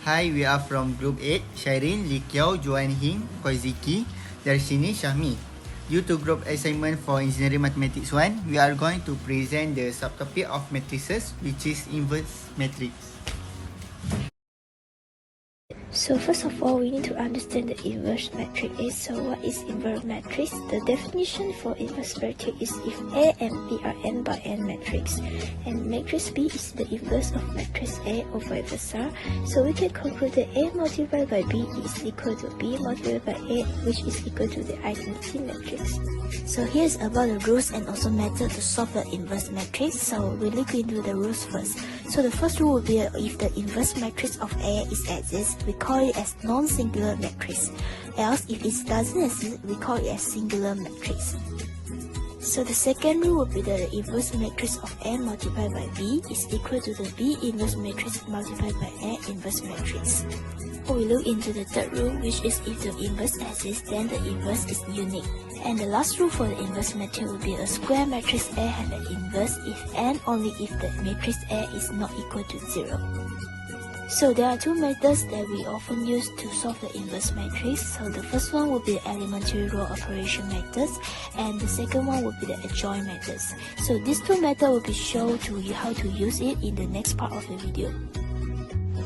Hi, we are from Group 8, Shireen, Li Kiao, Joan Hing, Koiziki, Darshini, Shahmi. Due to group assignment for Engineering Mathematics 1, we are going to present the subtopic of matrices, which is inverse matrix. So first of all, we need to understand the inverse matrix is. So what is inverse matrix? The definition for inverse matrix is if A and B are n by n matrix, and matrix B is the inverse of matrix A or vice versa. So we can conclude that A multiplied by B is equal to B multiplied by A, which is equal to the identity matrix. So here's about the rules and also method to solve the inverse matrix. So we look into the rules first. So the first rule will be if the inverse matrix of A is exists, we call it as non-singular matrix. Else, if it doesn't exist, we call it as singular matrix. So the second rule will be that the inverse matrix of A multiplied by B is equal to the B inverse matrix multiplied by A inverse matrix. We look into the third rule, which is if the inverse exists, then the inverse is unique. And the last rule for the inverse matrix will be a square matrix A have an inverse if and only if the matrix A is not equal to 0. So there are two methods that we often use to solve the inverse matrix. So the first one will be the elementary row operation methods, and the second one will be the adjoint methods. So these two methods will be shown to you how to use it in the next part of the video.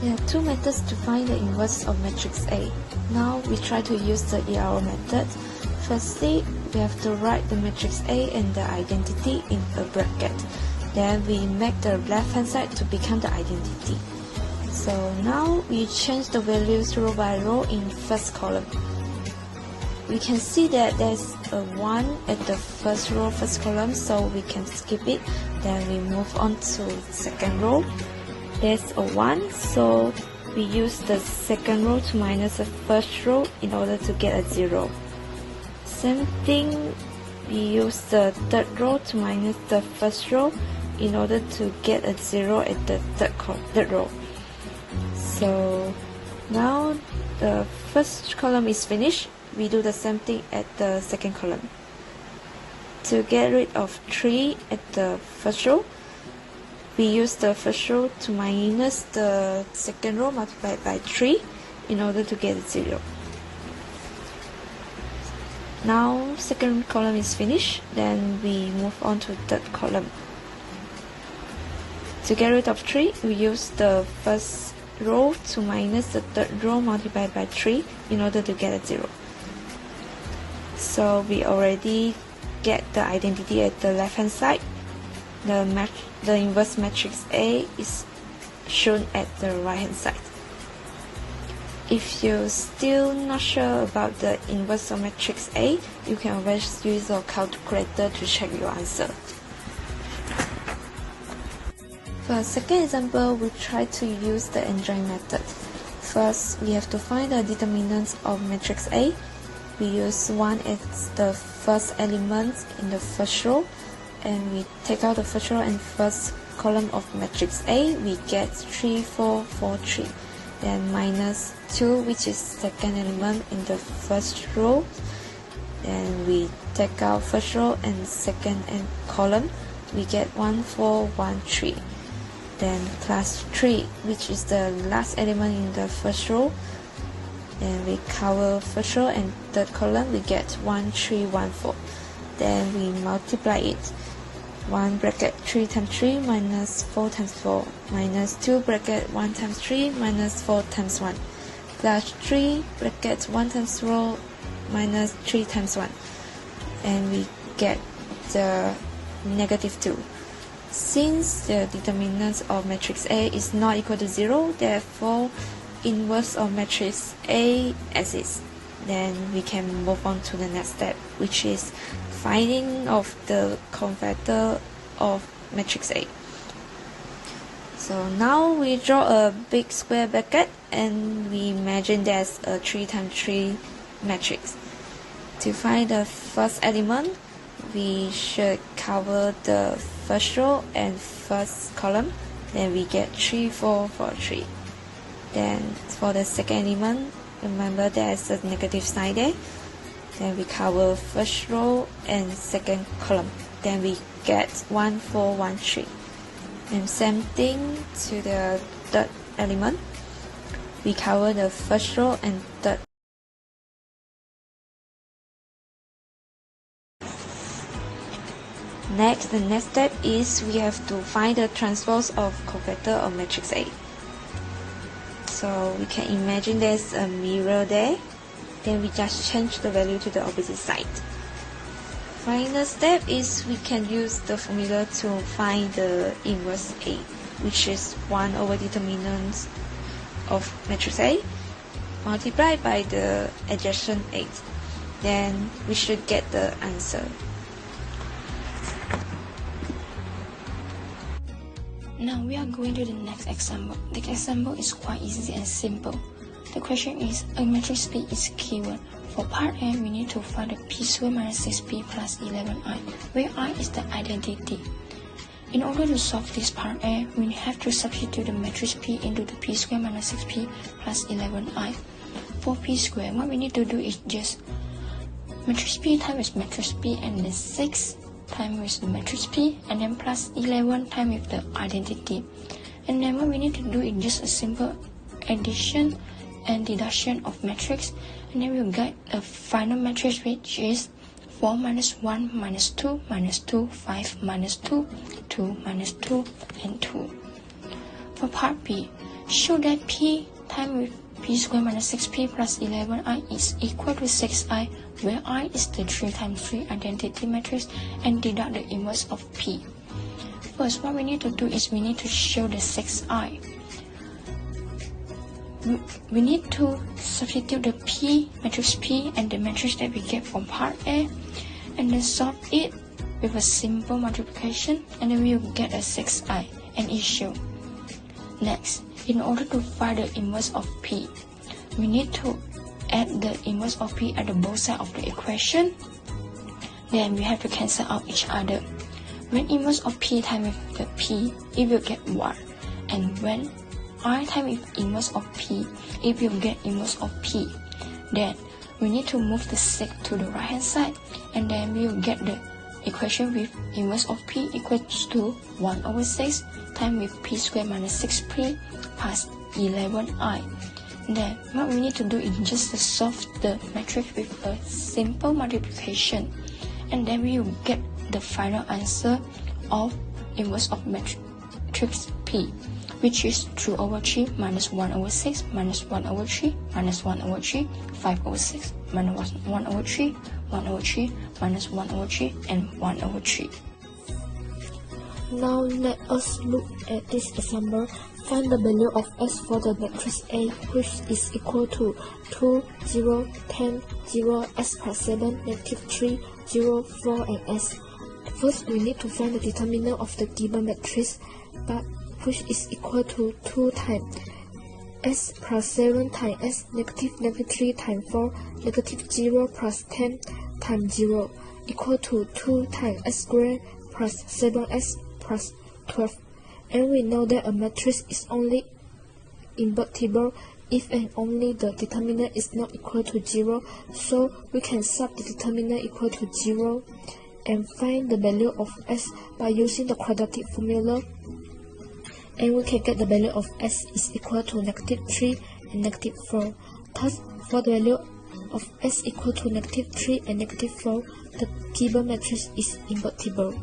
There are two methods to find the inverse of matrix A. Now we try to use the ERO method. Firstly, we have to write the matrix A and the identity in a bracket. Then we make the left hand side to become the identity. So now we change the values row by row in first column. We can see that there's a 1 at the first row, first column, so we can skip it. Then we move on to second row. There's a 1, so we use the second row to minus the first row in order to get a 0. Same thing, we use the third row to minus the first row in order to get a 0 at the third row. So now the first column is finished. We do the same thing at the second column. To get rid of 3 at the first row, we use the first row to minus the second row multiplied by 3 in order to get a 0. Now second column is finished, then we move on to third column. To get rid of 3, we use the first row to minus the third row multiplied by 3 in order to get a 0. So we already get the identity at the left hand side. The inverse matrix A is shown at the right hand side. If you're still not sure about the inverse of matrix A, you can always use your calculator to check your answer. For a second example, we try to use the adjoint method. First, we have to find the determinants of matrix A. We use 1 as the first element in the first row, and we take out the first row and first column of matrix A, we get 3, 4, 4, 3. Then minus 2, which is second element in the first row. Then we take out first row and second column, we get 1, 4, 1, 3. Then plus 3, which is the last element in the first row. Then we cover first row and third column, we get 1, 3, 1, 4. Then we multiply it. 1 bracket 3 times 3 minus 4 times 4 minus 2 bracket 1 times 3 minus 4 times 1 plus 3 bracket 1 times 4 minus 3 times 1, and we get the negative 2. Since the determinant of matrix A is not equal to 0, therefore inverse of matrix A exists. Then we can move on to the next step, which is finding of the converter of matrix A. So now we draw a big square bracket and we imagine there's a 3 times 3 matrix. To find the first element, we should cover the first row and first column. Then we get 3, 4, 4, 3. Then for the second element, remember there's a negative sign there. Then we cover first row and second column. Then we get 1, 4, 1, 3. And same thing to the third element. we cover the first row and third. Next, the next step is we have to find the transpose of covector of matrix A. So we can imagine there's a mirror there, then we just change the value to the opposite side. Final step is we can use the formula to find the inverse A, which is 1 over determinant of matrix A multiplied by the adjacent 8. Then we should get the answer. Now we are going to the next example. The example is quite easy and simple. The question is, a matrix P is keyword. For part A, we need to find the P squared minus 6P plus 11i, where I is the identity. In order to solve this part A, we have to substitute the matrix P into the P squared minus 6P plus 11i. For P squared, what we need to do is just matrix P times matrix P and then 6 times with the matrix P and then plus 11 times with the identity. And then what we need to do is just a simple addition and deduction of matrix, and then we'll get a final matrix which is 4 minus 1 minus 2 minus 2, 5 minus 2, 2 minus 2, and 2. For part B, show that P times with P squared minus 6P plus 11i is equal to 6i, where I is the 3 times 3 identity matrix, and deduct the inverse of P. First, what we need to do is we need to show the 6i. We need to substitute the P, matrix P, and the matrix that we get from part A, and then solve it with a simple multiplication, and then we will get a 6i, and it shows. Next, in order to find the inverse of P, we need to add the inverse of P at the both sides of the equation. Then we have to cancel out each other. When inverse of P times with the P, it will get 1. And when I times with inverse of P, it will get inverse of P. Then we need to move the 6 to the right hand side, and then we will get the equation with inverse of P equals to 1 over 6 times with P squared minus 6P plus 11i. Then what we need to do is just to solve the matrix with a simple multiplication, and then we will get the final answer of inverse of matrix P, which is 2 over 3 minus 1 over 6 minus 1 over 3 minus 1 over 3, 5 over 6 minus 1 over 3, 1 over 3 minus 1 over 3, and 1 over 3. Now let us look at this example. Find the value of S for the matrix A, which is equal to 2, 0, 10, 0, S plus 7, negative 3, 0, 4, and S. First, we need to find the determinant of the given matrix, but which is equal to 2 times S plus 7 times S, negative 3 times 4, negative 0 plus 10 times 0, equal to 2 times S squared plus 7S plus 12. And we know that a matrix is only invertible if and only the determinant is not equal to 0, so we can sub the determinant equal to 0 and find the value of S by using the quadratic formula, and we can get the value of S is equal to negative 3 and negative 4. Thus, for the value of S equal to negative 3 and negative 4, the given matrix is invertible.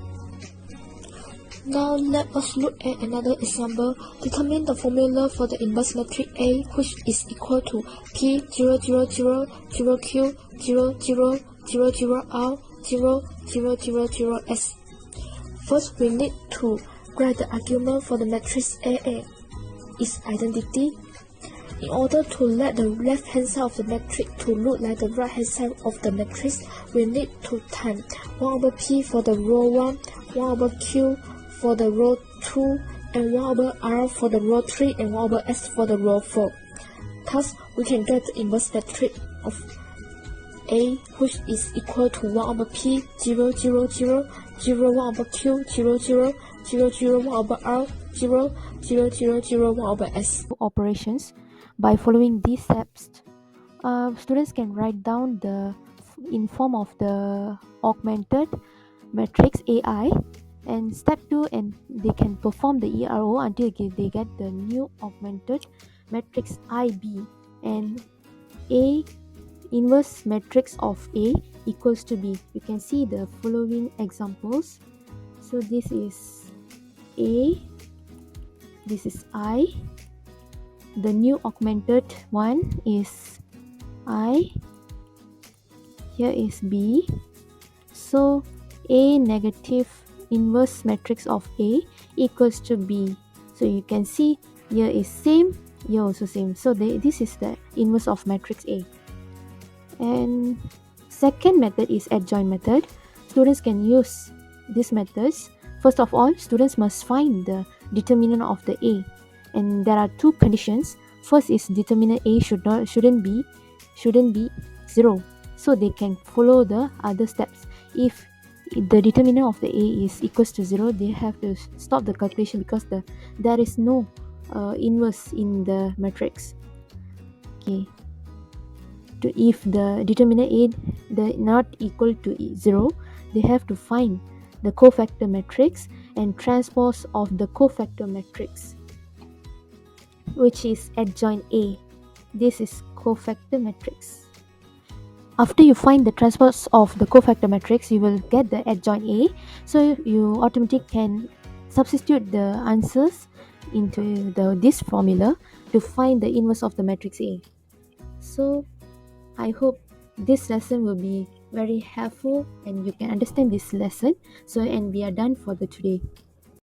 Now let us look at another example. Determine the formula for the inverse matrix A, which is equal to P 0, 0, 0, 0, Q 0, 0, 0, 0, R 0, 0, 0, 0, S. First, we need to write the argument for the matrix A and its identity. In order to let the left hand side of the matrix to look like the right hand side of the matrix, we need to times 1 over P for the row 1, 1 over Q for the row 2, and 1 over R for the row 3, and 1 over S for the row 4. Thus, we can get the inverse matrix of A, which is equal to 1 over P 0, 0, 0, 0, 1 over Q 0, 0, 0, 0, 1 over R 0, 0, 0, 0, 1 over S. Operations. By following these steps, students can write down in form of the augmented matrix AI, and step 2, and they can perform the ERO until they get the new augmented matrix IB and A inverse matrix of A equals to B. You can see the following examples. So this is A, this is I, the new augmented one is I, here is B. So A negative inverse matrix of A equals to B. So you can see here is same, here also same. So this is the inverse of matrix A. And second method is adjoint method. Students can use these methods. First of all, students must find the determinant of the A, and there are two conditions. First is determinant A shouldn't be 0, so they can follow the other steps. If the determinant of the A is equals to 0, they have to stop the calculation because there is no inverse in the matrix. Okay. If the determinant A not equal to 0, they have to find the cofactor matrix and transpose of the cofactor matrix, which is adjoint A. This is cofactor matrix. After you find the transpose of the cofactor matrix, you will get the adjoint A. So you automatically can substitute the answers into this formula to find the inverse of the matrix A. So I hope this lesson will be very helpful and you can understand this lesson. So, and we are done for the today.